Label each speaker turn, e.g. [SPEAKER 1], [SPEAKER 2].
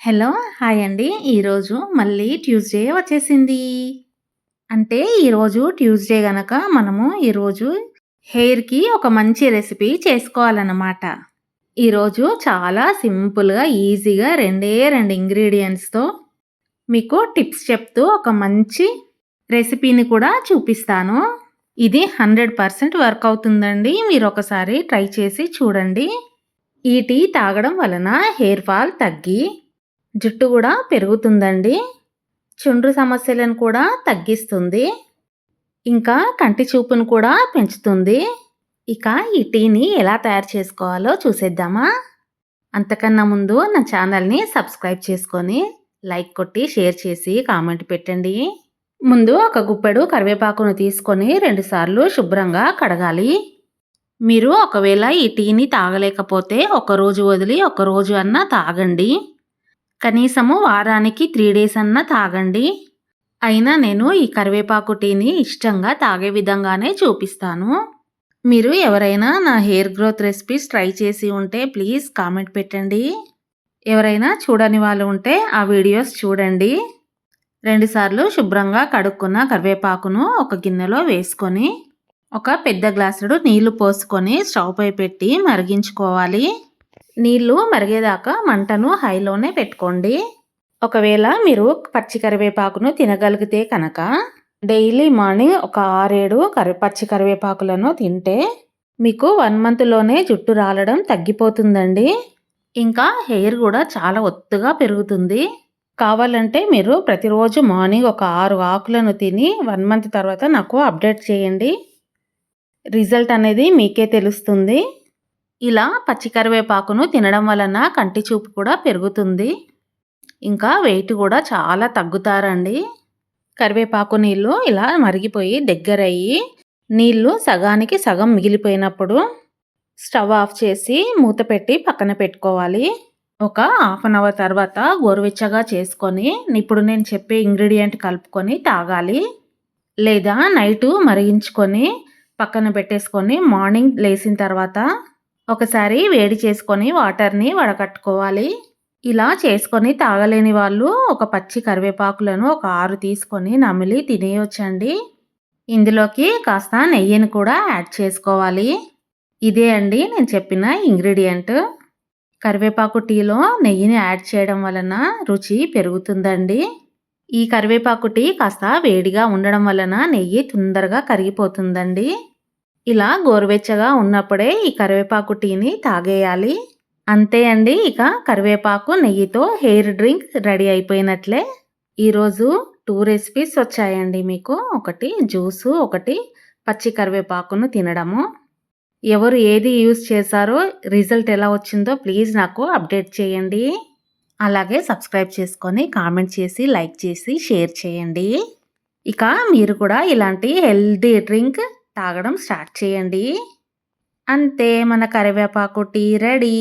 [SPEAKER 1] Hello! Hi అండి. ఈరోజు మళ్ళీ ట్యూస్‌డే వచ్చేసింది. అంటే ఈరోజు ట్యూస్‌డే గనక మనము ఈరోజు హెయిర్‌కి ఒక మంచి రెసిపీ చేసుకోవాలన్నమాట. ఈరోజు చాలా సింపుల్‌గా, ఈజీగా 2 ఇంగ్రీడియెంట్స్‌తో మీకు టిప్స్ చెప్తూ ఒక మంచి రెసిపీని కూడా చూపిస్తాను. ఇది 100% వర్క్ అవుతుందండి. మీరొకసారి ట్రై చేసి చూడండి. ఈ టీ తాగడం వలన హెయిర్ ఫాల్ తగ్గి జుట్టు గూడా పెరుగుతుందండి. చుండ్రు సమస్యలను కూడా తగ్గిస్తుంది. ఇంకా కంటి చూపును కూడా పెంచుతుంది. ఇక ఈ టీని ఎలా తయారు చేసుకోవాలో చూసేద్దామా? అంతకన్నా ముందు నా ఛానల్‌ని సబ్స్క్రైబ్ చేసుకొని, లైక్ కొట్టి, షేర్ చేసి, కామెంట్ పెట్టండి. ముందు ఒక గుప్పెడు కరివేపాకును తీసుకొని 2 సార్లు శుభ్రంగా కడగాలి. మీరు ఒకవేళ ఈ టీని తాగలేకపోతే ఒకరోజు వదిలి ఒకరోజు అన్నా తాగండి. కనీసము వారానికి 3 డేస్ అన్నా తాగండి. అయినా నేను ఈ కరివేపాకు టీని ఇష్టంగా తాగే విధంగానే చూపిస్తాను. మీరు ఎవరైనా నా హెయిర్ గ్రోత్ రెసిపీస్ ట్రై చేసి ఉంటే ప్లీజ్ కామెంట్ పెట్టండి. ఎవరైనా చూడని వాళ్ళు ఉంటే ఆ వీడియోస్ చూడండి. 2 సార్లు శుభ్రంగా కడుక్కున్న కరివేపాకును ఒక గిన్నెలో వేసుకొని, ఒక పెద్ద గ్లాసుడు నీళ్లు పోసుకొని స్టవ్ పై పెట్టి మరిగించుకోవాలి. నీళ్లు మరిగేదాకా మంటను హైలోనే పెట్టుకోండి. ఒకవేళ మీరు పచ్చి కరివేపాకును తినగలిగితే కనుక డైలీ మార్నింగ్ ఒక 6-7 పచ్చి కరివేపాకులను తింటే మీకు 1 మంత్లోనే జుట్టు రాలడం తగ్గిపోతుందండి. ఇంకా హెయిర్ కూడా చాలా ఒత్తుగా పెరుగుతుంది. కావాలంటే మీరు ప్రతిరోజు మార్నింగ్ ఒక 6 ఆకులను తిని 1 మంత్ తర్వాత నాకు అప్డేట్ చేయండి. రిజల్ట్ అనేది మీకే తెలుస్తుంది. ఇలా పచ్చి కరివేపాకును తినడం వలన కంటి చూపు కూడా పెరుగుతుంది. ఇంకా వెయిట్ కూడా చాలా తగ్గుతారండి. కరివేపాకు నీళ్ళు ఇలా మరిగిపోయి దగ్గరయ్యి నీళ్ళు సగానికి సగం మిగిలిపోయినప్పుడు స్టవ్ ఆఫ్ చేసి మూత పెట్టి పక్కన పెట్టుకోవాలి. ఒక హాఫ్ అన్ అవర్ తర్వాత గోరువెచ్చగా చేసుకొని ఇప్పుడు నేను చెప్పే ఇంగ్రీడియంట్ కలుపుకొని తాగాలి. లేదా నైటు మరిగించుకొని పక్కన పెట్టేసుకొని మార్నింగ్ లేచిన తర్వాత ఒకసారి వేడి చేసుకొని వాటర్ని వడకట్టుకోవాలి. ఇలా చేసుకొని తాగలేని వాళ్ళు ఒక పచ్చి కరివేపాకులను ఒక 6 తీసుకొని నమిలి తినేయొచ్చండి. ఇందులోకి కాస్త నెయ్యిని కూడా యాడ్ చేసుకోవాలి. ఇదే అండి నేను చెప్పిన ఇంగ్రీడియంట్. కరివేపాకు టీలో నెయ్యిని యాడ్ చేయడం వలన రుచి పెరుగుతుందండి. ఈ కరివేపాకు టీ కాస్త వేడిగా ఉండడం వలన నెయ్యి తొందరగా కరిగిపోతుందండి. ఇలా గోరువెచ్చగా ఉన్నప్పుడే ఈ కరివేపాకు టీని తాగేయాలి. అంతే అండి. ఇక కరివేపాకు నెయ్యితో హెయిర్ డ్రింక్ రెడీ అయిపోయినట్లే. ఈరోజు 2 రెసిపీస్ వచ్చాయండి మీకు. ఒకటి జ్యూసు, ఒకటి పచ్చి కరివేపాకును తినడము. ఎవరు ఏది యూజ్ చేశారో, రిజల్ట్ ఎలా వచ్చిందో ప్లీజ్ నాకు అప్డేట్ చేయండి. అలాగే సబ్స్క్రైబ్ చేసుకొని, కామెంట్ చేసి, లైక్ చేసి, షేర్ చేయండి. ఇక మీరు కూడా ఇలాంటి హెల్తీ డ్రింక్ తాగడం స్టార్ట్ చేయండి. అంతే, మన కరివేపాకు టీ రెడీ.